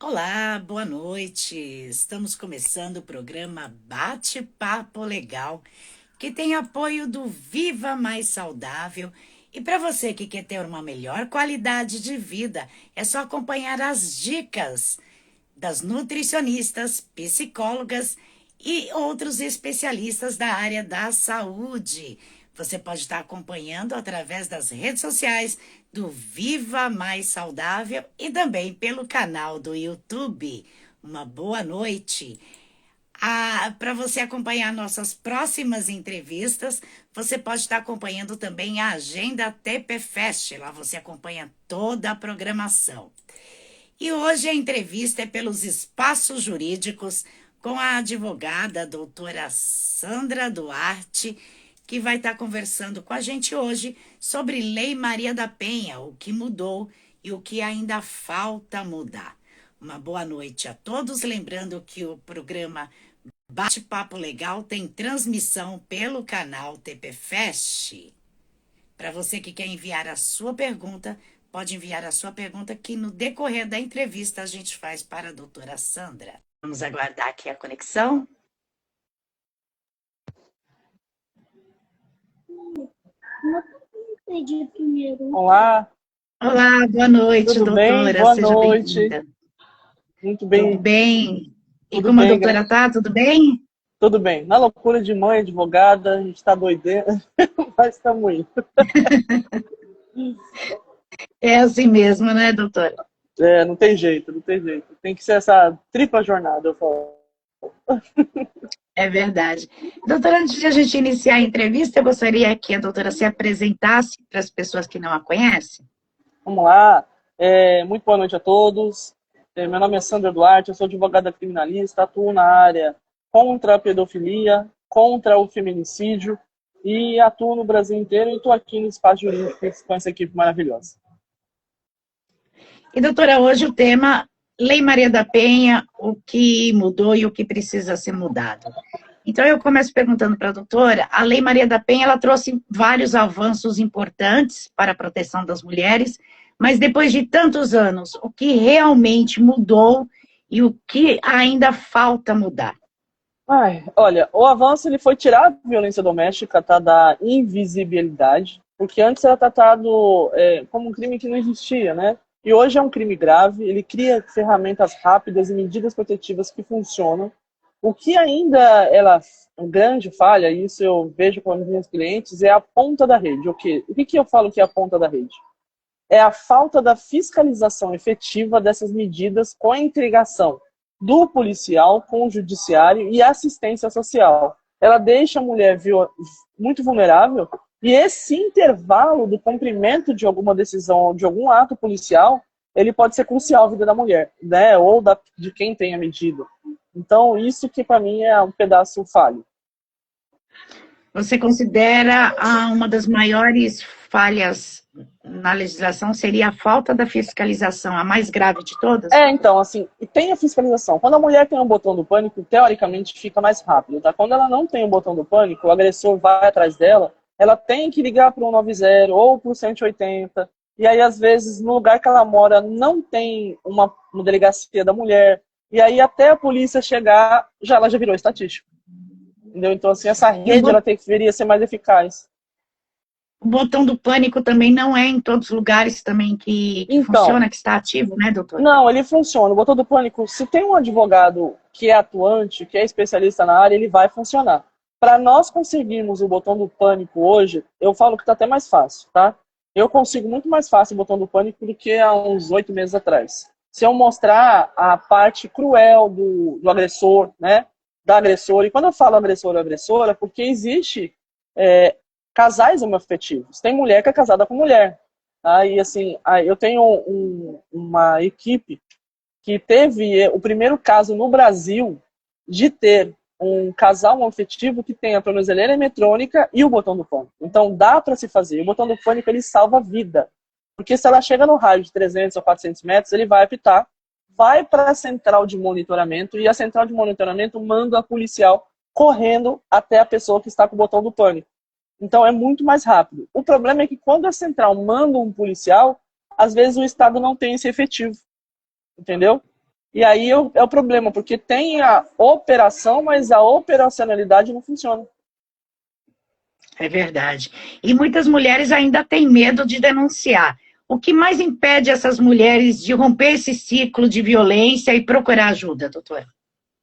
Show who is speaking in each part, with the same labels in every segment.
Speaker 1: Olá, boa noite. Estamos começando o programa Bate-Papo Legal, que tem apoio do Viva Mais Saudável. E para você que quer ter uma melhor qualidade de vida, é só acompanhar as dicas das nutricionistas, psicólogas e outros especialistas da área da saúde. Você pode estar acompanhando através das redes sociais do Viva Mais Saudável e também pelo canal do YouTube. Uma boa noite. Para você acompanhar nossas próximas entrevistas, você pode estar acompanhando também a agenda TP Fest. Lá você acompanha toda a programação. E hoje a entrevista é pelos espaços jurídicos com a advogada doutora Sandra Duarte, que vai estar conversando com a gente hoje sobre Lei Maria da Penha, o que mudou e o que ainda falta mudar. Uma boa noite a todos, lembrando que o programa Bate-Papo Legal tem transmissão pelo canal TP Fest. Para você que quer enviar a sua pergunta, pode enviar a sua pergunta que no decorrer da entrevista a gente faz para a doutora Sandra. Vamos aguardar aqui a conexão.
Speaker 2: Entendi primeiro.
Speaker 3: Olá,
Speaker 1: Olá, boa noite,
Speaker 3: tudo bem?
Speaker 1: doutora.
Speaker 3: Boa
Speaker 1: Seja
Speaker 3: noite.
Speaker 1: bem-vinda.
Speaker 3: Muito
Speaker 1: Tudo
Speaker 3: bem,
Speaker 1: bem? E
Speaker 3: tudo
Speaker 1: como a
Speaker 3: bem,
Speaker 1: doutora está? Tudo bem?
Speaker 3: tudo bem. Na loucura de mãe, advogada, a gente tá doideira, mas estamos indo.
Speaker 1: É assim mesmo, né, doutora?
Speaker 3: É, não tem jeito, não tem jeito. Tem que ser essa tripla jornada, eu falo.
Speaker 1: É verdade. Doutora, antes de a gente iniciar a entrevista, eu gostaria que a doutora se apresentasse para as pessoas que não a conhecem.
Speaker 3: Vamos lá. Muito boa noite a todos. Meu nome é Sandra Duarte, eu sou advogada criminalista, atuo na área contra a pedofilia, contra o feminicídio e atuo no Brasil inteiro e estou aqui no Espaço Jurídico com essa equipe maravilhosa.
Speaker 1: E, doutora, hoje o tema Lei Maria da Penha, o que mudou e o que precisa ser mudado. Então, eu começo perguntando para a doutora, a Lei Maria da Penha, ela trouxe vários avanços importantes para a proteção das mulheres, mas depois de tantos anos, o que realmente mudou e o que ainda falta mudar?
Speaker 3: Ai, olha, o avanço ele foi tirar a violência doméstica, tá, da invisibilidade, porque antes era tratado como um crime que não existia, né? E hoje é um crime grave, ele cria ferramentas rápidas e medidas protetivas que funcionam. O que ainda ela grande falha, isso eu vejo com os meus clientes, é a ponta da rede. O que eu falo que é a ponta da rede? É a falta da fiscalização efetiva dessas medidas com a integração do policial com o judiciário e a assistência social. Ela deixa a mulher muito vulnerável e esse intervalo do cumprimento de alguma decisão, de algum ato policial, ele pode ser crucial à vida da mulher, né? Ou de quem tem a medida. Então, isso que para mim é um pedaço falho.
Speaker 1: Você considera uma das maiores falhas na legislação seria a falta da fiscalização, a mais grave de todas?
Speaker 3: Então, assim, e tem a fiscalização. Quando a mulher tem um botão do pânico, teoricamente fica mais rápido, tá? Quando ela não tem o botão do pânico, o agressor vai atrás dela, ela tem que ligar para o 190 ou para o 180, e aí, às vezes, no lugar que ela mora, não tem uma delegacia da mulher, e aí até a polícia chegar, ela já virou estatístico. Entendeu? Então, assim, essa
Speaker 1: E o
Speaker 3: rede, ela deveria ser mais eficaz.
Speaker 1: botão do pânico também não é em todos os lugares também que
Speaker 3: Então,
Speaker 1: funciona, que está ativo, né, doutor?
Speaker 3: não, ele funciona. O botão do pânico, se tem um advogado que é atuante, que é especialista na área, ele vai funcionar. Para nós conseguirmos o botão do pânico hoje, eu falo que está até mais fácil, tá? Eu consigo muito mais fácil o botão do pânico do que há uns 8 meses atrás. Se eu mostrar a parte cruel do agressor, né? Da agressora, e quando eu falo agressor ou agressora, é porque existe casais homoafetivos. Tem mulher que é casada com mulher. Aí, assim, eu tenho uma equipe que teve o primeiro caso no Brasil de ter um casal afetivo que tem a tornozeleira eletrônica e o botão do pânico. Então, dá para se fazer. O botão do pânico, ele salva a vida. Porque se ela chega no raio de 300 ou 400 metros, ele vai apitar, vai para a central de monitoramento e a central de monitoramento manda a policial correndo até a pessoa que está com o botão do pânico. Então é muito mais rápido. O problema é que quando a central manda um policial, às vezes o Estado não tem esse efetivo, entendeu? E aí é o problema, porque tem a operação, mas a operacionalidade não funciona.
Speaker 1: É verdade. E muitas mulheres ainda têm medo de denunciar. O que mais impede essas mulheres de romper esse ciclo de violência e procurar ajuda, doutora?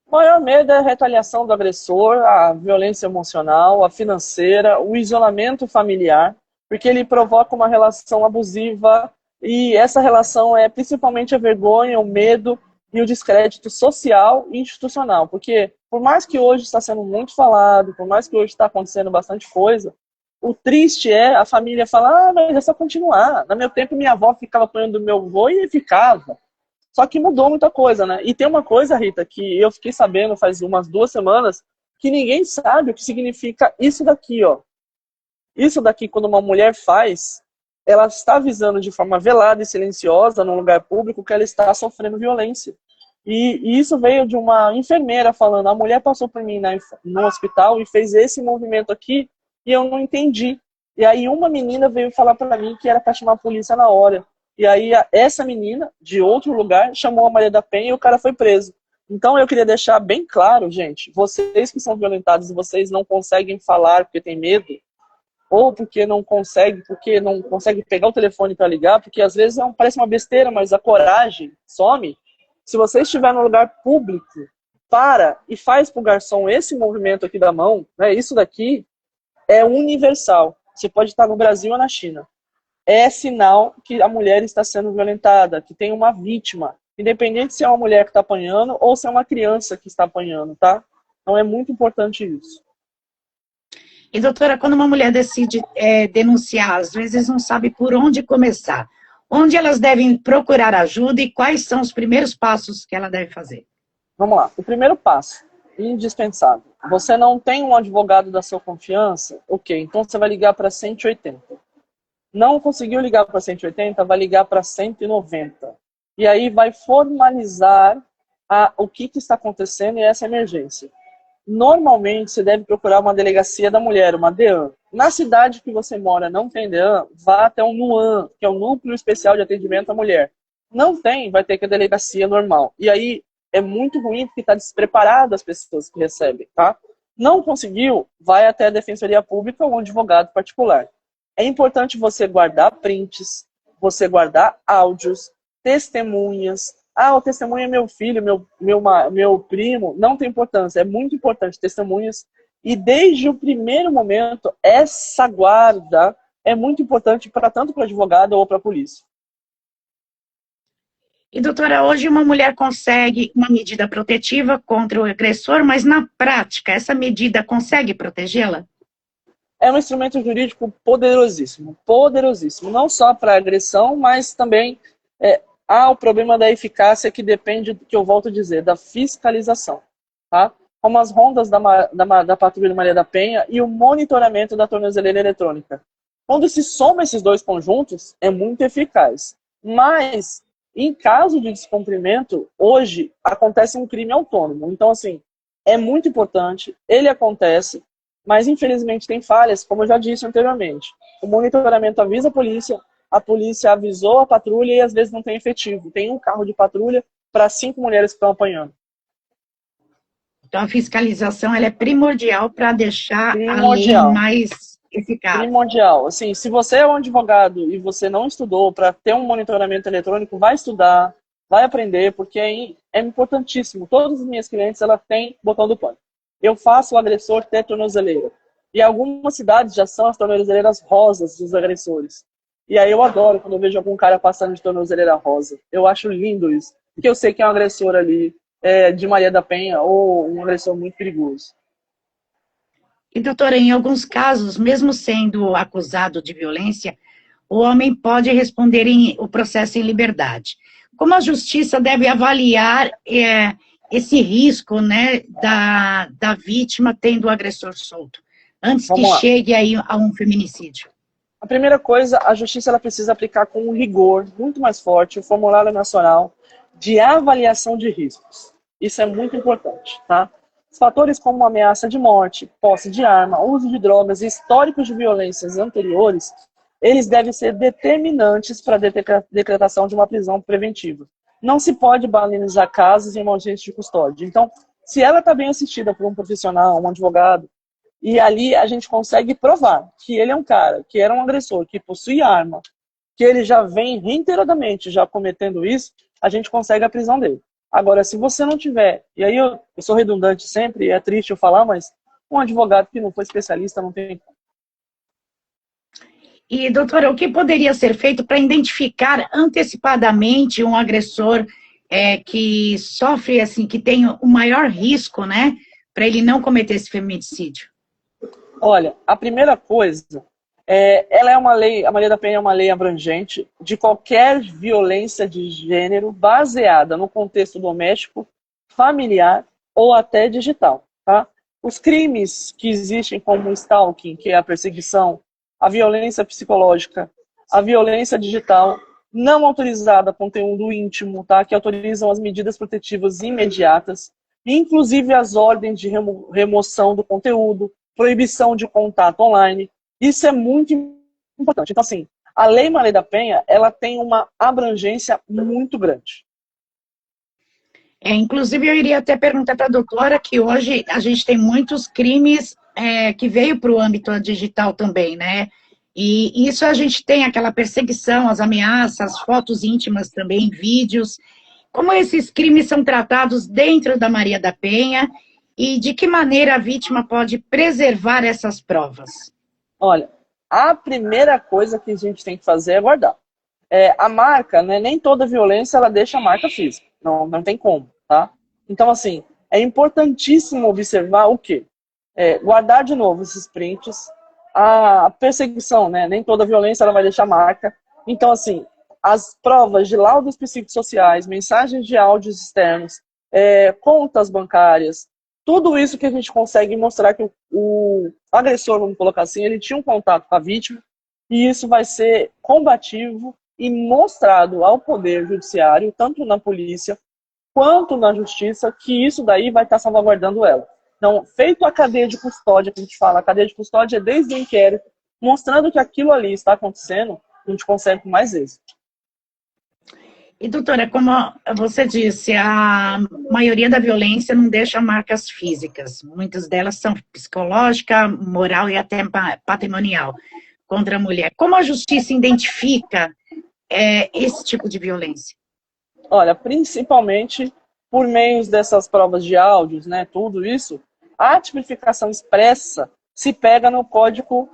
Speaker 3: O maior medo é a retaliação do agressor, a violência emocional, a financeira, o isolamento familiar, porque ele provoca uma relação abusiva e essa relação é principalmente a vergonha, o medo e o descrédito social e institucional, porque por mais que hoje está sendo muito falado, por mais que hoje está acontecendo bastante coisa, o triste é a família falar, mas é só continuar. No meu tempo minha avó ficava apanhando do meu avô e ficava. Só que mudou muita coisa, né? E tem uma coisa, Rita, que eu fiquei sabendo faz umas 2 semanas, que ninguém sabe o que significa isso daqui, ó. Isso daqui, quando uma mulher faz, ela está avisando de forma velada e silenciosa, num lugar público, que ela está sofrendo violência. E isso veio de uma enfermeira falando, a mulher passou por mim no hospital e fez esse movimento aqui, e eu não entendi. E aí uma menina veio falar para mim que era para chamar a polícia na hora. E aí essa menina, de outro lugar, chamou a Maria da Penha e o cara foi preso. Então eu queria deixar bem claro, gente, vocês que são violentados e vocês não conseguem falar porque tem medo, ou porque não consegue pegar o telefone para ligar, porque às vezes parece uma besteira, mas a coragem some. Se você estiver no lugar público, para e faz para o garçom esse movimento aqui da mão, né, isso daqui é universal. Você pode estar no Brasil ou na China. É sinal que a mulher está sendo violentada, que tem uma vítima, independente se é uma mulher que está apanhando ou se é uma criança que está apanhando, tá? Então é muito importante isso.
Speaker 1: E, doutora, quando uma mulher decide denunciar, às vezes não sabe por onde começar. Onde elas devem procurar ajuda e quais são os primeiros passos que ela deve fazer?
Speaker 3: Vamos lá. O primeiro passo, indispensável. Você não tem um advogado da sua confiança? Ok, então você vai ligar para 180. Não conseguiu ligar para 180, vai ligar para 190. E aí vai formalizar o que está acontecendo e essa emergência. Normalmente, você deve procurar uma delegacia da mulher, uma DEAN. Na cidade que você mora não tem DEAN, vá até um NUAN, que é o Núcleo Especial de Atendimento à Mulher. Não tem, vai ter que a delegacia normal. E aí é muito ruim porque está despreparado as pessoas que recebem, tá? Não conseguiu, vai até a Defensoria Pública ou um advogado particular. É importante você guardar prints, você guardar áudios, testemunhas. Ah, o testemunho é meu filho, meu primo. Não tem importância, é muito importante testemunhas. E desde o primeiro momento, essa guarda é muito importante para tanto para o advogado ou para a polícia.
Speaker 1: E, doutora, hoje uma mulher consegue uma medida protetiva contra o agressor, mas na prática, essa medida consegue protegê-la?
Speaker 3: É um instrumento jurídico poderosíssimo, poderosíssimo. Não só para agressão, mas também há o problema da eficácia que depende, que eu volto a dizer, da fiscalização. Tá? Como as rondas da Patrulha de Maria da Penha e o monitoramento da tornozeleira eletrônica. Quando se soma esses dois conjuntos, é muito eficaz. Mas, em caso de descumprimento, hoje acontece um crime autônomo. Então, assim, é muito importante, ele acontece, mas infelizmente tem falhas, como eu já disse anteriormente. O monitoramento avisa a polícia avisou a patrulha e às vezes não tem efetivo. Tem um carro de patrulha para 5 mulheres que estão apanhando.
Speaker 1: Então a fiscalização ela é primordial para deixar a lei mais eficaz.
Speaker 3: Primordial. Assim, se você é um advogado e você não estudou para ter um monitoramento eletrônico, vai estudar, vai aprender, porque é importantíssimo. Todas as minhas clientes elas têm botão do pânico. Eu faço o agressor ter tornozeleira. E algumas cidades já são as tornozeleiras rosas dos agressores. E aí eu adoro quando eu vejo algum cara passando de tornozeleira rosa. Eu acho lindo isso. Porque eu sei que é um agressor ali de Maria da Penha ou um agressor muito perigoso.
Speaker 1: E, doutora, em alguns casos, mesmo sendo acusado de violência, o homem pode responder o processo em liberdade. Como a justiça deve avaliar esse risco, né, da vítima tendo o agressor solto, antes que chegue aí a um feminicídio?
Speaker 3: A primeira coisa, a justiça ela precisa aplicar com um rigor muito mais forte o Formulário Nacional de Avaliação de Riscos. Isso é muito importante, tá? Os fatores como ameaça de morte, posse de arma, uso de drogas e históricos de violências anteriores, eles devem ser determinantes para a decretação de uma prisão preventiva. não se pode banalizar casos em uma audiência de custódia. Então, se ela está bem assistida por um profissional, um advogado, e ali a gente consegue provar que ele é um cara, que era um agressor, que possui arma, que ele já vem reiteradamente já cometendo isso, a gente consegue a prisão dele. Agora, se você não tiver, e aí eu sou redundante sempre, é triste eu falar, mas um advogado que não foi especialista não tem.
Speaker 1: E, doutora, o que poderia ser feito para identificar antecipadamente um agressor que sofre, assim, que tem o maior risco, né, para ele não cometer esse feminicídio?
Speaker 3: Olha, a primeira coisa, ela é uma lei, a Maria da Penha é uma lei abrangente de qualquer violência de gênero baseada no contexto doméstico, familiar ou até digital, tá? Os crimes que existem como o stalking, que é a perseguição, a violência psicológica, a violência digital, não autorizada, conteúdo íntimo, tá? Que autorizam as medidas protetivas imediatas, inclusive as ordens de remoção do conteúdo, proibição de contato online. Isso é muito importante. Então, assim, a Lei Maria da Penha, ela tem uma abrangência muito grande.
Speaker 1: Inclusive, eu iria até perguntar para a doutora que hoje a gente tem muitos crimes que veio para o âmbito digital também, né? E isso a gente tem aquela perseguição, as ameaças, fotos íntimas também, vídeos. Como esses crimes são tratados dentro da Maria da Penha e de que maneira a vítima pode preservar essas provas?
Speaker 3: Olha, a primeira coisa que a gente tem que fazer é guardar. A marca, né, nem toda violência ela deixa a marca física. Não tem como, tá? Então, assim, é importantíssimo observar o quê? Guardar de novo esses prints. A perseguição, né? Nem toda violência ela vai deixar marca. Então, assim, as provas de laudos psicossociais, mensagens de áudios externos, contas bancárias, tudo isso que a gente consegue mostrar que o agressor, vamos colocar assim, ele tinha um contato com a vítima, e isso vai ser combativo e mostrado ao Poder Judiciário, tanto na polícia quanto na justiça, que isso daí vai estar salvaguardando ela. Então, feito a cadeia de custódia, que a gente fala, a cadeia de custódia é desde o inquérito, mostrando que aquilo ali está acontecendo, a gente consegue com mais êxito.
Speaker 1: E, doutora, como você disse, a maioria da violência não deixa marcas físicas. Muitas delas são psicológica, moral e até patrimonial contra a mulher. Como a justiça identifica esse tipo de violência?
Speaker 3: Olha, principalmente por meio dessas provas de áudios, né, tudo isso, a tipificação expressa se pega no Código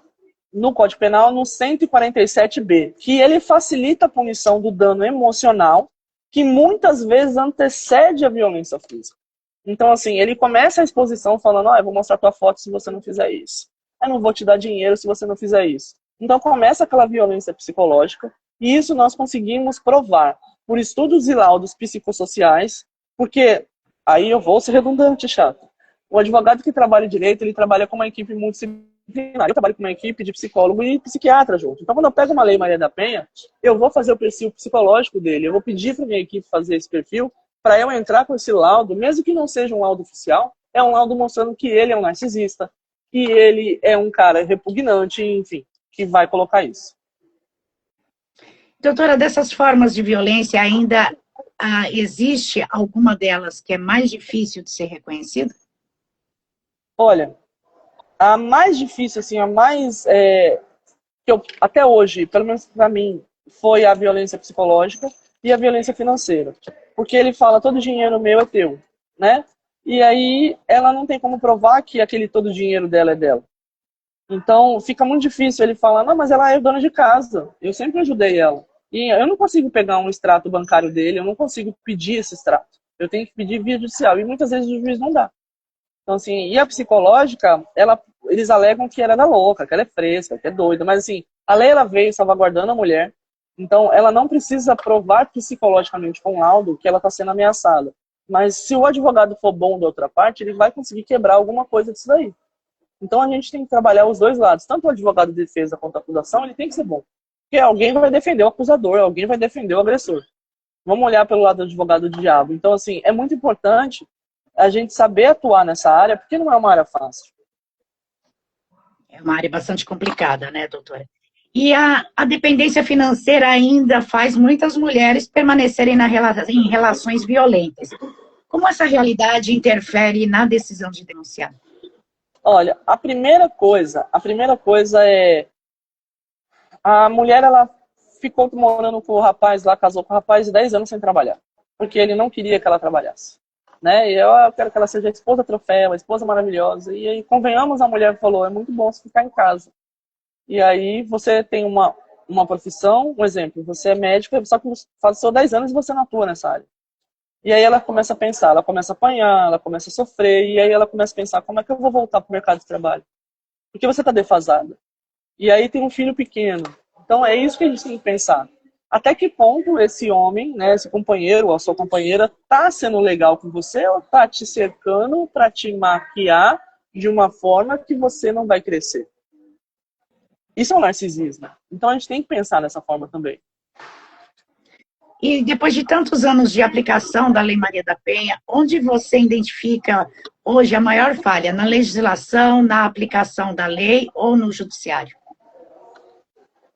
Speaker 3: Penal, no 147B, que ele facilita a punição do dano emocional, que muitas vezes antecede a violência física. Então, assim, ele começa a exposição falando, eu vou mostrar tua foto se você não fizer isso. Eu não vou te dar dinheiro se você não fizer isso. Então, começa aquela violência psicológica, e isso nós conseguimos provar por estudos e laudos psicossociais, porque, aí eu vou ser redundante, chato. O advogado que trabalha direito, ele trabalha com uma equipe multidisciplinar. Eu trabalho com uma equipe de psicólogo e psiquiatra junto. Então, quando eu pego uma Lei Maria da Penha, eu vou fazer o perfil psicológico dele, eu vou pedir para minha equipe fazer esse perfil, para eu entrar com esse laudo, mesmo que não seja um laudo oficial, é um laudo mostrando que ele é um narcisista, que ele é um cara repugnante, enfim, que vai colocar isso.
Speaker 1: Doutora, dessas formas de violência ainda existe alguma delas que é mais difícil de ser reconhecida?
Speaker 3: Olha, a mais difícil, assim, a mais que eu, até hoje, pelo menos para mim, foi a violência psicológica e a violência financeira. Porque ele fala, todo dinheiro meu é teu, né? E aí ela não tem como provar que aquele todo dinheiro dela é dela. Então fica muito difícil ele falar, não, mas ela é dona de casa, eu sempre ajudei ela. E eu não consigo pegar um extrato bancário dele, eu não consigo pedir esse extrato. Eu tenho que pedir via judicial, e muitas vezes o juiz não dá. Então, assim, e a psicológica, eles alegam que ela é louca, que ela é fresca, que é doida, mas assim, a lei ela veio salvaguardando a mulher, então ela não precisa provar psicologicamente com laudo que ela está sendo ameaçada. Mas se o advogado for bom da outra parte, ele vai conseguir quebrar alguma coisa disso daí. Então a gente tem que trabalhar os dois lados, tanto o advogado de defesa quanto a acusação, ele tem que ser bom. Porque alguém vai defender o acusador, alguém vai defender o agressor. Vamos olhar pelo lado do advogado do diabo. Então, assim, é muito importante a gente saber atuar nessa área, porque não é uma área fácil.
Speaker 1: É uma área bastante complicada, né, doutora? E a dependência financeira ainda faz muitas mulheres permanecerem em relações violentas. Como essa realidade interfere na decisão de denunciar?
Speaker 3: Olha, a primeira coisa é a mulher, ela ficou morando com o rapaz lá, casou com o rapaz de 10 anos sem trabalhar, porque ele não queria que ela trabalhasse, né? E eu quero que ela seja a esposa troféu, a esposa maravilhosa. E aí, convenhamos, a mulher falou, é muito bom você ficar em casa. E aí você tem uma profissão, um exemplo, você é médica, só que faz só 10 anos e você não atua nessa área. E aí ela começa a pensar, ela começa a apanhar, ela começa a sofrer, e aí ela começa a pensar, como é que eu vou voltar para o mercado de trabalho? Porque você está defasada. E aí tem um filho pequeno. Então é isso que a gente tem que pensar. Até que ponto esse homem, né, esse companheiro ou a sua companheira tá sendo legal com você ou tá te cercando para te maquiar de uma forma que você não vai crescer? Isso é um narcisismo. Então a gente tem que pensar dessa forma também.
Speaker 1: E depois de tantos anos de aplicação da Lei Maria da Penha, onde você identifica hoje a maior falha? Na legislação, na aplicação da lei ou no judiciário?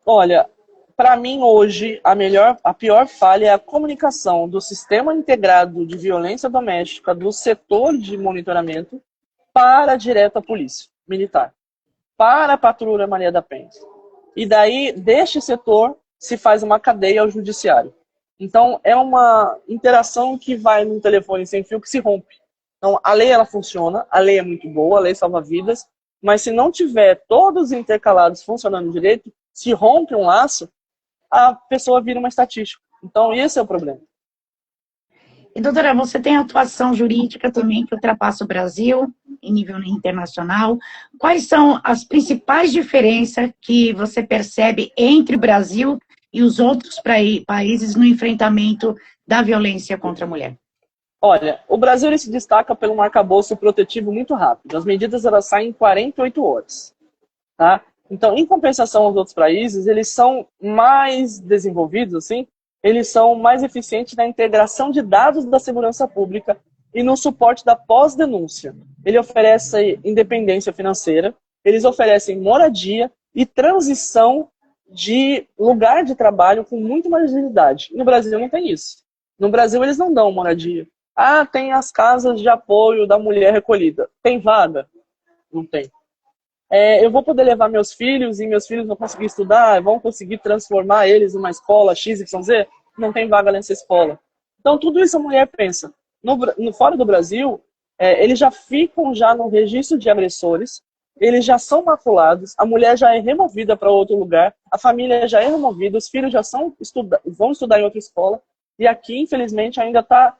Speaker 3: Olha, para mim hoje a pior falha é a comunicação do sistema integrado de violência doméstica do setor de monitoramento para direto à polícia militar, para a patrulha Maria da Penha. E daí, deste setor, se faz uma cadeia ao judiciário. Então, é uma interação que vai num telefone sem fio que se rompe. Então, a lei, ela funciona, a lei é muito boa, a lei salva vidas, mas se não tiver todos intercalados funcionando direito, se rompe um laço, a pessoa vira uma estatística. Então, esse é o problema.
Speaker 1: E, doutora, você tem atuação jurídica também que ultrapassa o Brasil em nível internacional. Quais são as principais diferenças que você percebe entre o Brasil e os outros países no enfrentamento da violência contra a mulher?
Speaker 3: Olha, o Brasil ele se destaca pelo arcabouço protetivo muito rápido. As medidas elas saem em 48 horas. Tá? Então, em compensação aos outros países, eles são mais desenvolvidos, assim, eles são mais eficientes na integração de dados da segurança pública e no suporte da pós-denúncia. Ele oferece independência financeira, eles oferecem moradia e transição de lugar de trabalho com muito mais agilidade. No Brasil não tem isso. No Brasil eles não dão moradia. Ah, tem as casas de apoio da mulher recolhida. Tem vaga? Não tem. Eu vou poder levar meus filhos e meus filhos vão conseguir estudar, vão conseguir transformar eles numa escola XYZ? Não tem vaga nessa escola. Então, tudo isso a mulher pensa. Fora do Brasil, eles já ficam já no registro de agressores, eles já são maculados, a mulher já é removida para outro lugar, a família já é removida, os filhos já vão estudar em outra escola, e aqui, infelizmente, ainda está...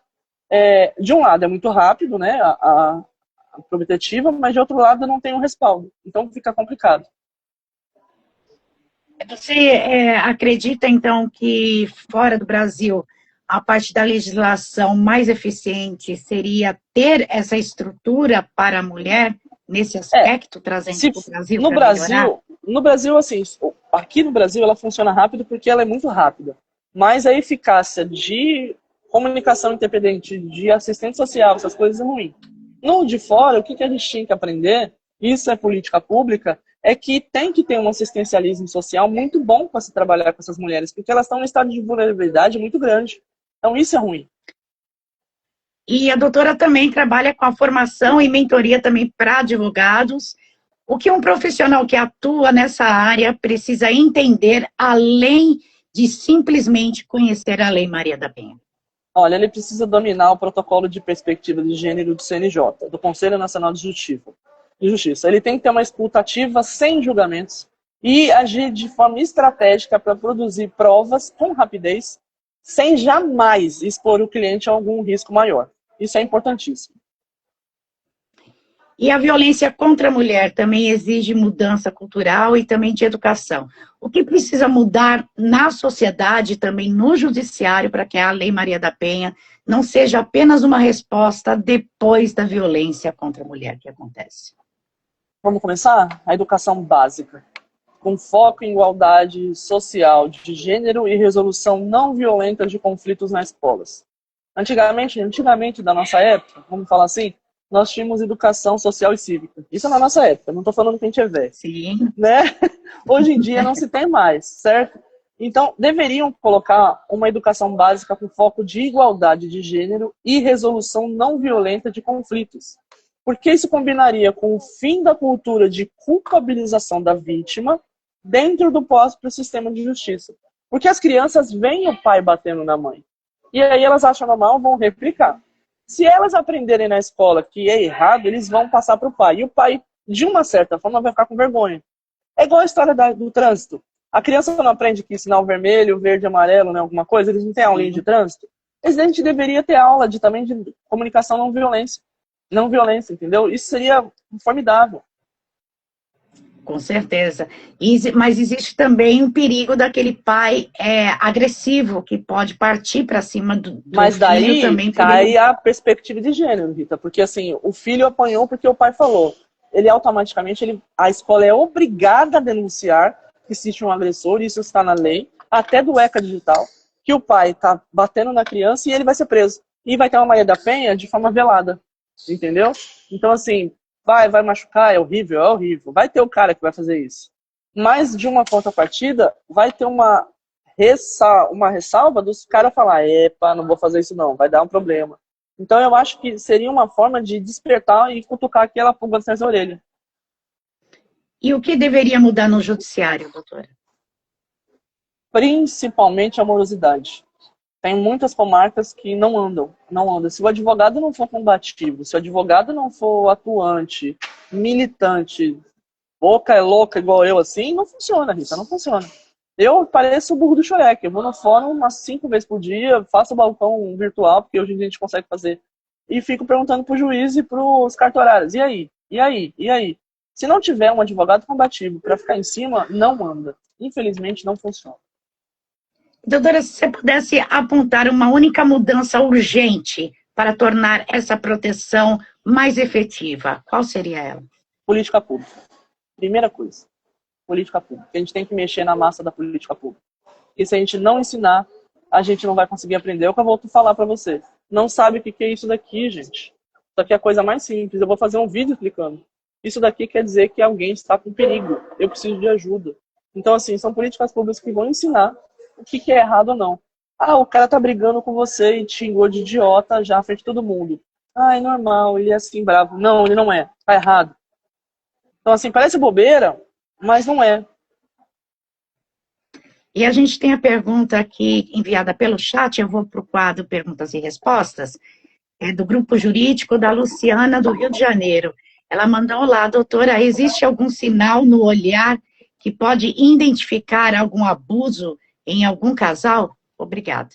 Speaker 3: de um lado, é muito rápido, né, a protetiva, mas de outro lado não tem um respaldo. Então fica complicado.
Speaker 1: Você acredita, então, que fora do Brasil, a parte da legislação mais eficiente seria ter essa estrutura para a mulher, nesse aspecto, trazendo para o Brasil?
Speaker 3: No Brasil, assim, aqui no Brasil ela funciona rápido porque ela é muito rápida. Mas a eficácia de comunicação independente, de assistente social, essas coisas é ruim. No de fora, o que a gente tinha que aprender, isso é política pública, é que tem que ter um assistencialismo social muito bom para se trabalhar com essas mulheres, porque elas estão em estado de vulnerabilidade muito grande. Então isso é ruim.
Speaker 1: E a doutora também trabalha com a formação e mentoria também para advogados. O que um profissional que atua nessa área precisa entender, além de simplesmente conhecer a Lei Maria da Penha?
Speaker 3: Olha, ele precisa dominar o protocolo de perspectiva de gênero do CNJ, do Conselho Nacional de Justiça. Ele tem que ter uma escuta ativa, sem julgamentos, e agir de forma estratégica para produzir provas com rapidez, sem jamais expor o cliente a algum risco maior. Isso é importantíssimo.
Speaker 1: E a violência contra a mulher também exige mudança cultural e também de educação. O que precisa mudar na sociedade, também no judiciário, para que a Lei Maria da Penha não seja apenas uma resposta depois da violência contra a mulher que acontece?
Speaker 3: Vamos começar? A educação básica, com foco em igualdade social de gênero e resolução não violenta de conflitos nas escolas. Antigamente da nossa época, vamos falar assim, nós tínhamos educação social e cívica. Isso é na nossa época, não estou falando que a gente é velho.
Speaker 1: Sim.
Speaker 3: Né? Hoje em dia não se tem mais, certo? Então, deveriam colocar uma educação básica com foco de igualdade de gênero e resolução não violenta de conflitos. Porque isso combinaria com o fim da cultura de culpabilização da vítima dentro do próprio sistema de justiça. Porque as crianças veem o pai batendo na mãe. E aí elas acham normal, vão replicar. Se elas aprenderem na escola que é errado, eles vão passar para o pai. E o pai, de uma certa forma, vai ficar com vergonha. É igual a história do trânsito. A criança não aprende que sinal vermelho, verde, amarelo, né, alguma coisa, eles não têm aulinha de trânsito. Mas a gente deveria ter aula também de comunicação não violência. Não violência, entendeu? Isso seria formidável.
Speaker 1: Com certeza. Mas existe também o perigo daquele pai agressivo, que pode partir para cima do
Speaker 3: Mas daí
Speaker 1: filho também.
Speaker 3: cai a perspectiva de gênero, Rita. Porque assim, o filho apanhou porque o pai falou. Ele automaticamente, a escola é obrigada a denunciar que existe um agressor, isso está na lei, até do ECA digital, que o pai está batendo na criança e ele vai ser preso. E vai ter uma Maria da Penha de forma velada. Entendeu? Então, assim, vai machucar, é horrível, é horrível. Vai ter o cara que vai fazer isso. Mas, de uma contrapartida, vai ter uma ressalva dos caras falar, epa, não vou fazer isso não, vai dar um problema. Então, eu acho que seria uma forma de despertar e cutucar aquela pulga atrás da orelha.
Speaker 1: E o que deveria mudar no judiciário, doutora?
Speaker 3: Principalmente a morosidade. Tem muitas comarcas que não andam. Se o advogado não for combativo, se o advogado não for atuante, militante, boca é louca igual eu assim, não funciona, Rita, não funciona. Eu pareço o burro do Shrek, eu vou no fórum umas 5 vezes por dia, faço o balcão virtual, porque hoje em dia a gente consegue fazer, e fico perguntando pro juiz e pros cartorários, e aí? E aí? E aí? Se não tiver um advogado combativo para ficar em cima, não anda. Infelizmente, não funciona.
Speaker 1: Doutora, se você pudesse apontar uma única mudança urgente para tornar essa proteção mais efetiva, qual seria ela?
Speaker 3: Política pública. Primeira coisa. Política pública. A gente tem que mexer na massa da política pública. E se a gente não ensinar, a gente não vai conseguir aprender. É o que eu vou falar para você. Não sabe o que é isso daqui, gente. Isso aqui é a coisa mais simples. Eu vou fazer um vídeo explicando. Isso daqui quer dizer que alguém está com perigo. Eu preciso de ajuda. Então, assim, são políticas públicas que vão ensinar o que é errado ou não. Ah, o cara tá brigando com você e te xingou de idiota já à frente de todo mundo. Ah, é normal, ele é assim bravo. Não, ele não é. Tá errado. Então, assim, parece bobeira, mas não é.
Speaker 1: E a gente tem a pergunta aqui enviada pelo chat, eu vou para o quadro Perguntas e Respostas, do Grupo Jurídico da Luciana, do Rio de Janeiro. Ela mandou lá, doutora, existe algum sinal no olhar que pode identificar algum abuso em algum casal? Obrigada.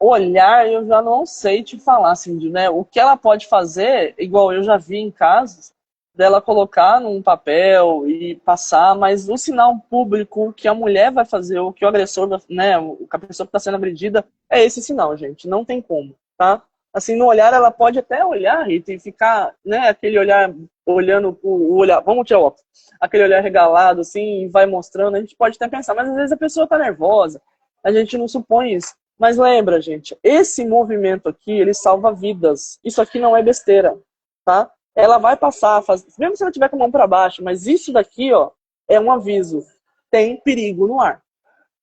Speaker 3: Olhar, eu já não sei te falar, Cindy, né? O que ela pode fazer, igual eu já vi em casos, dela colocar num papel e passar, mas o sinal público que a mulher vai fazer, ou que o agressor, né, a pessoa que está sendo agredida, é esse sinal, gente. Não tem como, tá? Assim, no olhar, ela pode até olhar, Rita, e ficar, né, aquele olhar, olhando o olhar, vamos tirar o óculos, aquele olhar regalado, assim, e vai mostrando, a gente pode até pensar, mas às vezes a pessoa está nervosa, a gente não supõe isso. Mas lembra, gente, esse movimento aqui, ele salva vidas. Isso aqui não é besteira, tá? Ela vai passar, mesmo se ela tiver com a mão para baixo, mas isso daqui, ó, é um aviso. Tem perigo no ar.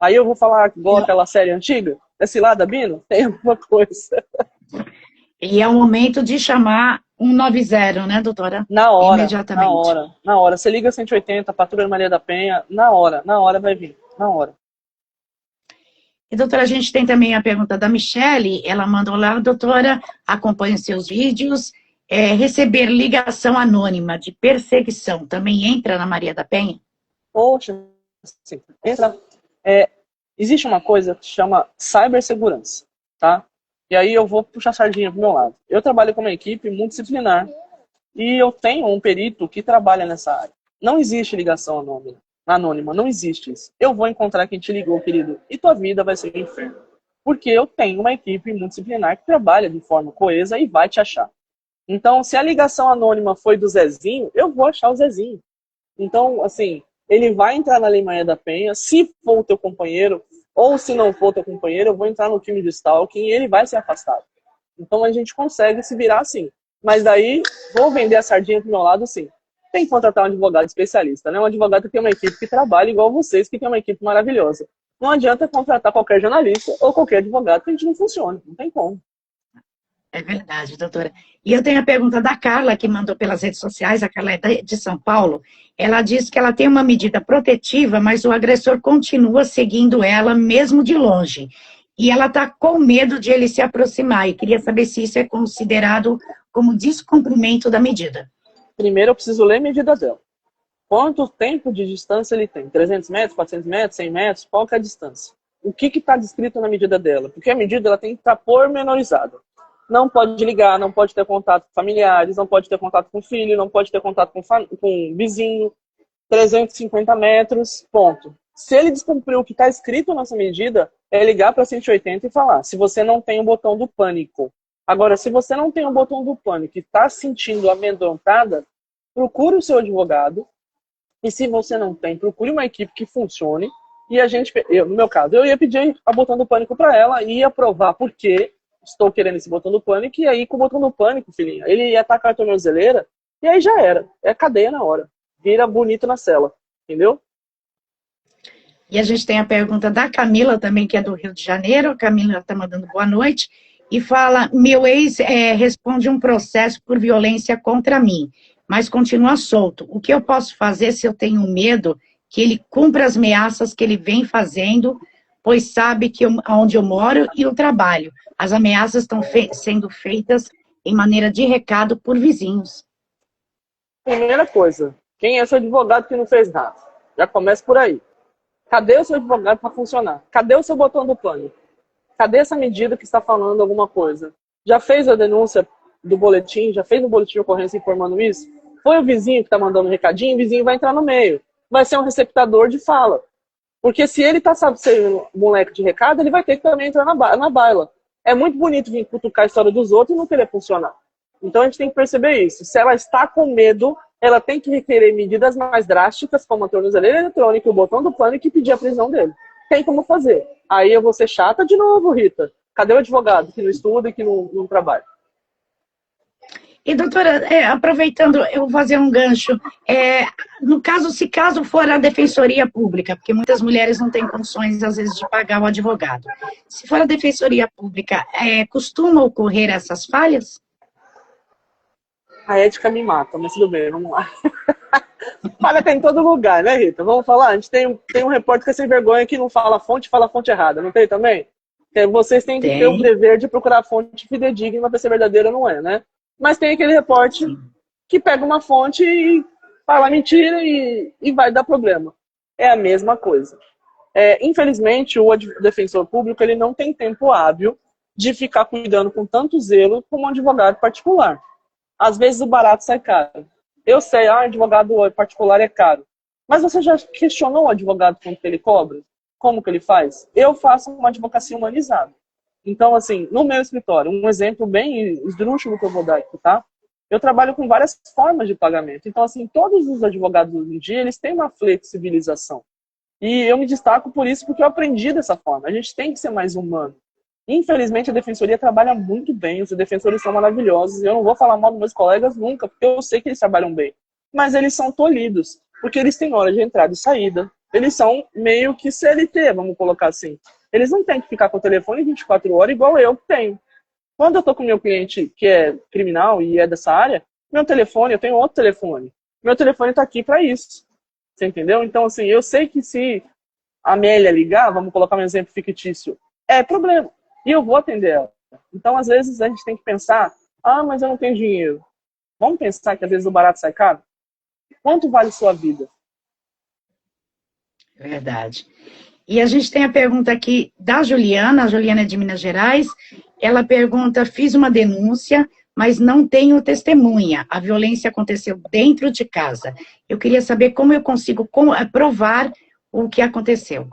Speaker 3: Aí eu vou falar igual aquela série antiga, desse lado, Bino, tem alguma coisa.
Speaker 1: E é o momento de chamar 190, né, doutora?
Speaker 3: Na hora,
Speaker 1: imediatamente.
Speaker 3: na hora. Você liga 180, Patrulha Maria da Penha, na hora vai vir, na hora.
Speaker 1: E, doutora, a gente tem também a pergunta da Michele, ela mandou lá, doutora, acompanhe seus vídeos, receber ligação anônima de perseguição também entra na Maria da Penha?
Speaker 3: Poxa, sim, entra. Existe uma coisa que se chama cibersegurança, tá? E aí eu vou puxar a sardinha pro meu lado. Eu trabalho com uma equipe multidisciplinar e eu tenho um perito que trabalha nessa área. Não existe ligação anônima, não existe isso. Eu vou encontrar quem te ligou, querido, e tua vida vai ser um inferno. Porque eu tenho uma equipe multidisciplinar que trabalha de forma coesa e vai te achar. Então, se a ligação anônima foi do Zezinho, eu vou achar o Zezinho. Então, assim, ele vai entrar na Lei Maria da Penha, se for o teu companheiro, ou se não for o teu companheiro, eu vou entrar no time de stalking e ele vai ser afastado. Então, a gente consegue se virar assim. Mas daí, vou vender a sardinha pro meu lado, sim. Tem que contratar um advogado especialista, né? Um advogado que tem uma equipe que trabalha igual vocês, que tem uma equipe maravilhosa. Não adianta contratar qualquer jornalista ou qualquer advogado que a gente não funcione. Não tem como.
Speaker 1: É verdade, doutora. E eu tenho a pergunta da Carla, que mandou pelas redes sociais, a Carla é de São Paulo. Ela diz que ela tem uma medida protetiva, mas o agressor continua seguindo ela, mesmo de longe. E ela está com medo de ele se aproximar, e queria saber se isso é considerado como descumprimento da medida.
Speaker 3: Primeiro eu preciso ler a medida dela. Quanto tempo de distância ele tem? 300 metros, 400 metros, 100 metros? Qual que é a distância? O que está descrito na medida dela? Porque a medida ela tem que estar pormenorizada. Não pode ligar, não pode ter contato com familiares, não pode ter contato com filho, não pode ter contato com vizinho. 350 metros, ponto. Se ele descumpriu o que está escrito nessa medida, é ligar para 180 e falar, se você não tem o botão do pânico. Agora, se você não tem o botão do pânico e está se sentindo amedrontada, procure o seu advogado. E se você não tem, procure uma equipe que funcione. E a gente, no meu caso, eu ia pedir a botão do pânico para ela e ia provar por que estou querendo esse botão do pânico. E aí, com o botão do pânico, filhinha, ele ia atacar a tornozeleira e aí já era. É cadeia na hora. Vira bonito na cela. Entendeu?
Speaker 1: E a gente tem a pergunta da Camila também, que é do Rio de Janeiro. A Camila está mandando boa noite. E fala, meu ex responde um processo por violência contra mim, mas continua solto. O que eu posso fazer se eu tenho medo que ele cumpra as ameaças que ele vem fazendo, pois sabe que onde eu moro e o trabalho. As ameaças estão sendo feitas em maneira de recado por vizinhos.
Speaker 3: Primeira coisa, quem é seu advogado que não fez nada? Já começa por aí. Cadê o seu advogado para funcionar? Cadê o seu botão do pânico? Cadê essa medida que está falando alguma coisa? Já fez a denúncia do boletim? Já fez o boletim de ocorrência informando isso? Foi o vizinho que está mandando um recadinho? O vizinho vai entrar no meio. Vai ser um receptador de fala. Porque se ele está sendo moleque de recado, ele vai ter que também entrar na baila. É muito bonito vir cutucar a história dos outros e não querer funcionar. Então a gente tem que perceber isso. Se ela está com medo, ela tem que requerer medidas mais drásticas, como a tornozeleira eletrônica, o botão do pânico e pedir a prisão dele. Tem como fazer. Aí eu vou ser chata de novo, Rita. Cadê o advogado que não estuda e que não trabalha?
Speaker 1: E, doutora, aproveitando, eu vou fazer um gancho. No caso, se caso for a defensoria pública, porque muitas mulheres não têm condições, às vezes, de pagar o advogado. Se for a defensoria pública, costuma ocorrer essas falhas?
Speaker 3: A ética me mata, mas tudo bem, vamos lá. Falha tem em todo lugar, né, Rita? Vamos falar? A gente tem um repórter que é sem vergonha que não fala a fonte errada, não tem também? Vocês têm que ter o dever de procurar a fonte fidedigna para ser verdadeira, não é, né? Mas tem aquele repórter que pega uma fonte e fala mentira e vai dar problema. É a mesma coisa. Infelizmente, o defensor público ele não tem tempo hábil de ficar cuidando com tanto zelo como um advogado particular. Às vezes o barato sai caro. Eu sei, advogado particular é caro. Mas você já questionou o advogado quanto que ele cobra? Como que ele faz? Eu faço uma advocacia humanizada. Então, assim, no meu escritório, um exemplo bem esdrúxulo que eu vou dar aqui, tá? Eu trabalho com várias formas de pagamento. Então, assim, todos os advogados hoje em dia, eles têm uma flexibilização. E eu me destaco por isso, porque eu aprendi dessa forma. A gente tem que ser mais humano. Infelizmente, a defensoria trabalha muito bem, os defensores são maravilhosos, e eu não vou falar mal dos meus colegas nunca, porque eu sei que eles trabalham bem. Mas eles são tolhidos, porque eles têm hora de entrada e saída. Eles são meio que CLT, vamos colocar assim. Eles não têm que ficar com o telefone 24 horas igual eu tenho. Quando eu estou com meu cliente que é criminal e é dessa área, meu telefone, eu tenho outro telefone. Meu telefone está aqui para isso. Você entendeu? Então, assim, eu sei que se a Amélia ligar, vamos colocar um exemplo fictício, é problema. E eu vou atender ela. Então, às vezes, a gente tem que pensar, mas eu não tenho dinheiro. Vamos pensar que às vezes o barato sai caro? Quanto vale sua vida?
Speaker 1: Verdade. E a gente tem a pergunta aqui da Juliana, a Juliana é de Minas Gerais. Ela pergunta, fiz uma denúncia, mas não tenho testemunha. A violência aconteceu dentro de casa. Eu queria saber como eu consigo provar o que aconteceu.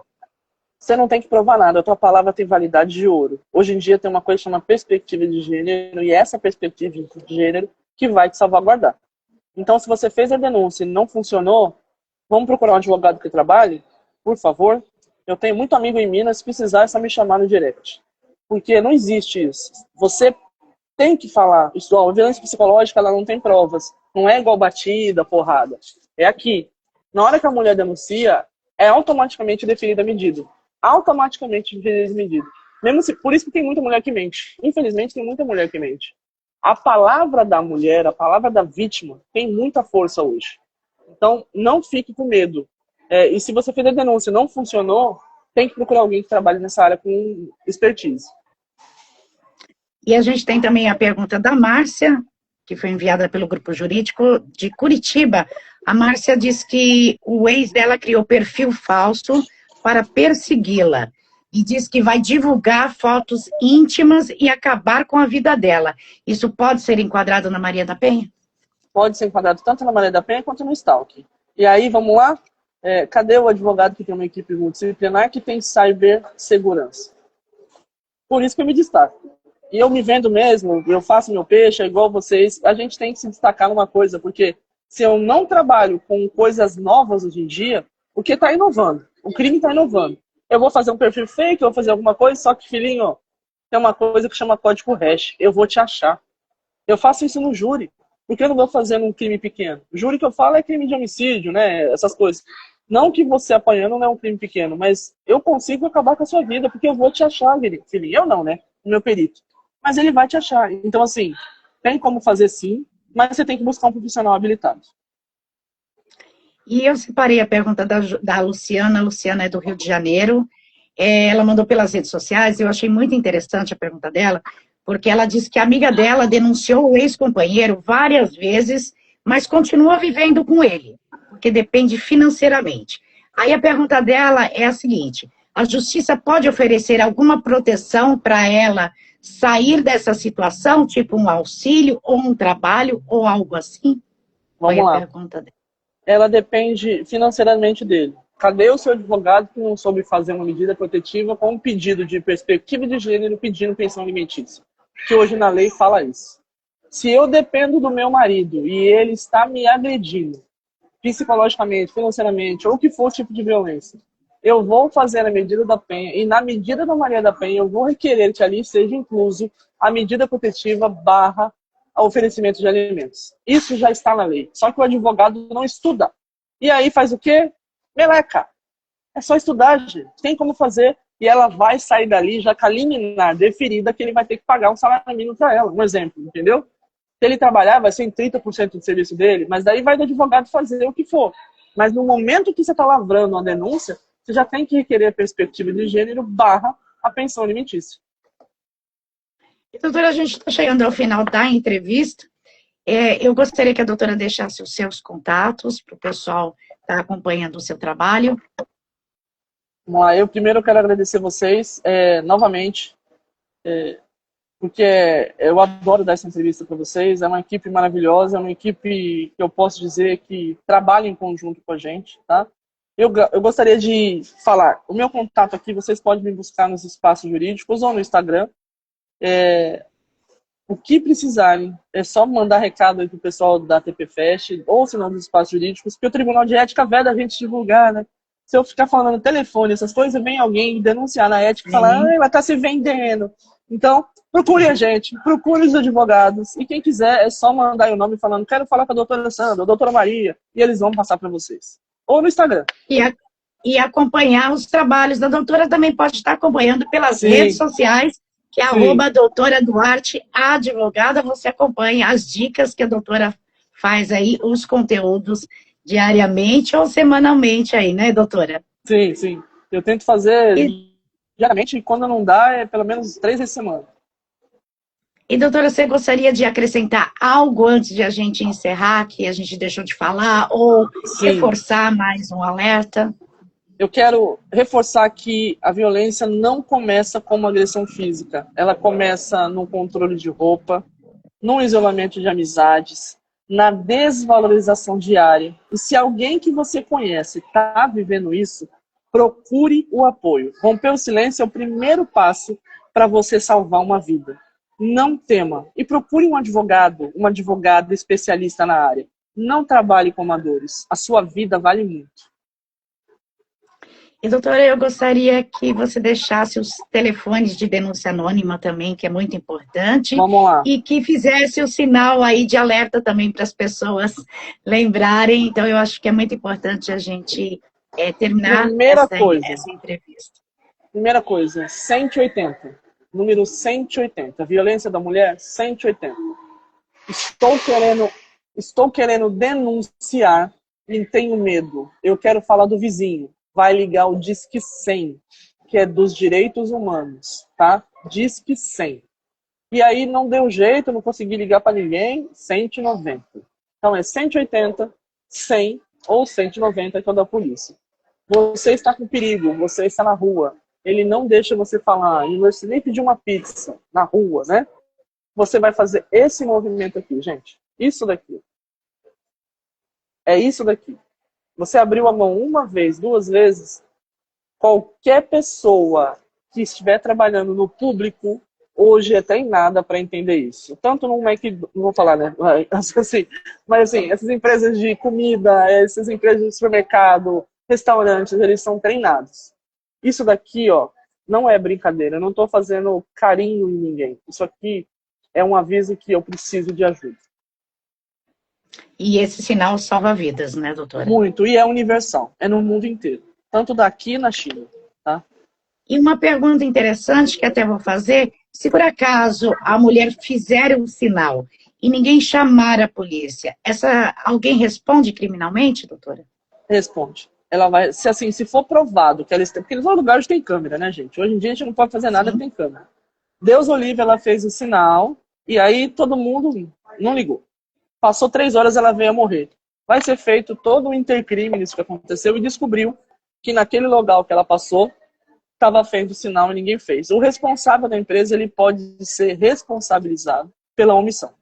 Speaker 3: Você não tem que provar nada, a tua palavra tem validade de ouro. Hoje em dia tem uma coisa chamada perspectiva de gênero, e é essa perspectiva de gênero que vai te salvaguardar. Então, se você fez a denúncia e não funcionou, vamos procurar um advogado que trabalhe, por favor. Eu tenho muito amigo em Minas, se precisar é só me chamar no direct. Porque não existe isso. Você tem que falar. Isso, ó, a violência psicológica, ela não tem provas. Não é igual batida, porrada. É aqui. Na hora que a mulher denuncia, é automaticamente definida a medida. Automaticamente definida a medida. Mesmo se, por isso que tem muita mulher que mente. Infelizmente, tem muita mulher que mente. A palavra da mulher, a palavra da vítima, tem muita força hoje. Então, não fique com medo. E se você fez a denúncia e não funcionou, tem que procurar alguém que trabalhe nessa área com expertise.
Speaker 1: E a gente tem também a pergunta da Márcia, que foi enviada pelo Grupo Jurídico de Curitiba. A Márcia diz que o ex dela criou perfil falso para persegui-la e diz que vai divulgar fotos íntimas e acabar com a vida dela. Isso pode ser enquadrado na Maria da Penha?
Speaker 3: Pode ser enquadrado tanto na Maria da Penha quanto no stalking. E aí, vamos lá? Cadê o advogado que tem uma equipe multidisciplinar que tem cibersegurança? Por isso que eu me destaco. E eu me vendo mesmo, eu faço meu peixe, é igual vocês. A gente tem que se destacar numa coisa, porque se eu não trabalho com coisas novas hoje em dia, o que está inovando? O crime está inovando. Eu vou fazer um perfil fake, eu vou fazer alguma coisa, só que, filhinho, ó, tem uma coisa que chama código hash. Eu vou te achar. Eu faço isso no júri. Porque eu não vou fazer num crime pequeno. O júri que eu falo é crime de homicídio, né? Essas coisas. Não que você apanhando não é um crime pequeno, mas eu consigo acabar com a sua vida, porque eu vou te achar, filhinho. Eu não, né? O meu perito. Mas ele vai te achar. Então, assim, tem como fazer sim, mas você tem que buscar um profissional habilitado.
Speaker 1: E eu separei a pergunta da Luciana. A Luciana é do Rio de Janeiro. Ela mandou pelas redes sociais, eu achei muito interessante a pergunta dela, porque ela disse que a amiga dela denunciou o ex-companheiro várias vezes, mas continua vivendo com ele, porque depende financeiramente. Aí a pergunta dela é a seguinte: a justiça pode oferecer alguma proteção para ela sair dessa situação, tipo um auxílio ou um trabalho ou algo assim?
Speaker 3: Vamos lá.
Speaker 1: A pergunta dela.
Speaker 3: Ela depende financeiramente dele. Cadê o seu advogado que não soube fazer uma medida protetiva com um pedido de perspectiva de gênero pedindo pensão alimentícia? Que hoje na lei fala isso. Se eu dependo do meu marido e ele está me agredindo psicologicamente, financeiramente, ou o que for o tipo de violência, eu vou fazer a medida da penha e na medida da Maria da Penha eu vou requerer que ali seja incluso a medida protetiva barra oferecimento de alimentos. Isso já está na lei. Só que o advogado não estuda. E aí faz o quê? Meleca. É só estudar, gente. Tem como fazer. E ela vai sair dali já com a liminar deferida que ele vai ter que pagar um salário mínimo para ela. Um exemplo, entendeu? Se ele trabalhar, vai ser em 30% do serviço dele, mas daí vai do advogado fazer o que for. Mas no momento que você está lavrando uma denúncia, você já tem que requerer a perspectiva de gênero barra a pensão alimentícia.
Speaker 1: Doutora, a gente está chegando ao final da entrevista. Eu gostaria que a doutora deixasse os seus contatos para o pessoal estar acompanhando o seu trabalho.
Speaker 3: Vamos lá, eu primeiro quero agradecer vocês novamente, porque eu adoro dar essa entrevista para vocês. É uma equipe maravilhosa, é uma equipe que eu posso dizer que trabalha em conjunto com a gente, tá? Eu gostaria de falar, o meu contato aqui, vocês podem me buscar nos espaços jurídicos ou no Instagram. O que precisarem, é só mandar recado aí pro pessoal da TP Fest, ou se não dos espaços jurídicos, porque o Tribunal de Ética veda a gente divulgar, né? Se eu ficar falando no telefone, essas coisas, vem alguém denunciar na ética e falar, ela tá se vendendo. Então, procure a gente, procure os advogados, e quem quiser é só mandar aí o nome falando, quero falar com a doutora Sandra, a doutora Maria, e eles vão passar para vocês. Ou no Instagram.
Speaker 1: E acompanhar os trabalhos da doutora também pode estar acompanhando pelas redes sociais, que é @doutora Duarte, a advogada. Você acompanha as dicas que a doutora faz aí, os conteúdos diariamente ou semanalmente aí, né, doutora?
Speaker 3: Sim, sim. Eu tento fazer diariamente e quando não dá, é pelo menos 3 vezes por semana.
Speaker 1: E, doutora, você gostaria de acrescentar algo antes de a gente encerrar, que a gente deixou de falar, ou reforçar mais um alerta?
Speaker 3: Eu quero reforçar que a violência não começa com uma agressão física. Ela começa no controle de roupa, no isolamento de amizades, na desvalorização diária. E se alguém que você conhece está vivendo isso, procure o apoio. Romper o silêncio é o primeiro passo para você salvar uma vida. Não tema. E procure um advogado, uma advogada especialista na área. Não trabalhe com amadores. A sua vida vale muito.
Speaker 1: E, doutora, eu gostaria que você deixasse os telefones de denúncia anônima também, que é muito importante,
Speaker 3: Vamos lá.
Speaker 1: e que fizesse o sinal aí de alerta também para as pessoas lembrarem. Então, eu acho que é muito importante a gente terminar
Speaker 3: Primeira coisa,
Speaker 1: essa entrevista.
Speaker 3: primeira coisa, 180. Número 180. Violência da mulher, 180. Estou querendo denunciar e tenho medo. Eu quero falar do vizinho. Vai ligar o Disque 100, que é dos direitos humanos, tá? Disque 100. E aí não deu jeito, não consegui ligar para ninguém, 190. Então é 180, 100 ou 190 que é o da polícia. Você está com perigo, você está na rua. Ele não deixa você falar, e você nem pedir uma pizza na rua, né? Você vai fazer esse movimento aqui, gente. Isso daqui. É isso daqui. Você abriu a mão uma vez, duas vezes, qualquer pessoa que estiver trabalhando no público hoje é treinada para entender isso. Tanto no McDonald's, não vou falar, né? Mas assim, essas empresas de comida, essas empresas de supermercado, restaurantes, eles são treinados. Isso daqui, ó, não é brincadeira. Eu não estou fazendo carinho em ninguém. Isso aqui é um aviso que eu preciso de ajuda.
Speaker 1: E esse sinal salva vidas, né, doutora?
Speaker 3: Muito, e é universal, é no mundo inteiro, tanto daqui na China, tá?
Speaker 1: E uma pergunta interessante que até vou fazer, se por acaso a mulher fizer um sinal e ninguém chamar a polícia, alguém responde criminalmente, doutora?
Speaker 3: Responde. Ela vai, se assim, se for provado que ela está, porque nos lugares tem câmera, né, gente? Hoje em dia a gente não pode fazer nada que tem câmera. Deus Olívia, ela fez o sinal e aí todo mundo não ligou. Passou 3 horas, ela veio a morrer. Vai ser feito todo o intercrime nisso que aconteceu e descobriu que naquele local que ela passou estava feito o sinal e ninguém fez. O responsável da empresa, ele pode ser responsabilizado pela omissão.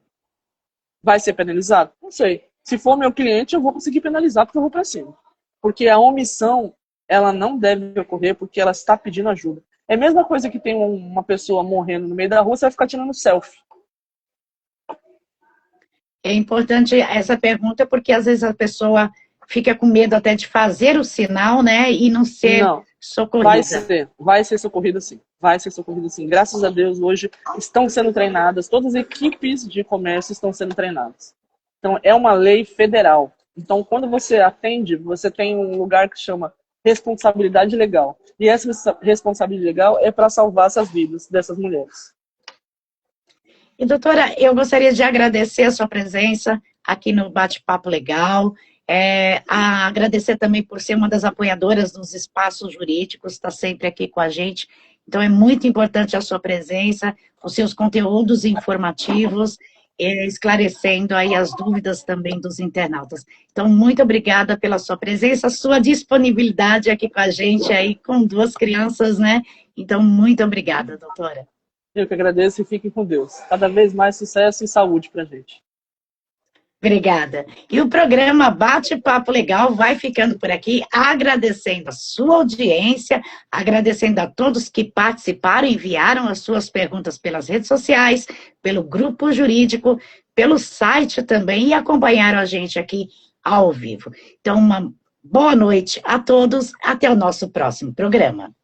Speaker 3: Vai ser penalizado? Não sei. Se for meu cliente, eu vou conseguir penalizar porque eu vou para cima. Porque a omissão, ela não deve ocorrer porque ela está pedindo ajuda. É a mesma coisa que tem uma pessoa morrendo no meio da rua, você vai ficar tirando selfie.
Speaker 1: É importante essa pergunta porque às vezes a pessoa fica com medo até de fazer o sinal, né, e não ser socorrida.
Speaker 3: Vai ser socorrida sim. Vai ser socorrida sim. Graças a Deus, hoje estão sendo treinadas, todas as equipes de comércio estão sendo treinadas. Então, é uma lei federal. Então, quando você atende, você tem um lugar que chama responsabilidade legal. E essa responsabilidade legal é para salvar essas vidas dessas mulheres.
Speaker 1: E, doutora, eu gostaria de agradecer a sua presença aqui no Bate-Papo Legal, agradecer também por ser uma das apoiadoras dos espaços jurídicos, está sempre aqui com a gente. Então, é muito importante a sua presença, os seus conteúdos informativos, esclarecendo aí as dúvidas também dos internautas. Então, muito obrigada pela sua presença, sua disponibilidade aqui com a gente, aí com 2 crianças, né? Então, muito obrigada, doutora.
Speaker 3: Eu que agradeço e fiquem com Deus. Cada vez mais sucesso e saúde pra gente.
Speaker 1: Obrigada. E o programa Bate-Papo Legal vai ficando por aqui, agradecendo a sua audiência, agradecendo a todos que participaram, enviaram as suas perguntas pelas redes sociais, pelo grupo jurídico, pelo site também e acompanharam a gente aqui ao vivo. Então, uma boa noite a todos, até o nosso próximo programa.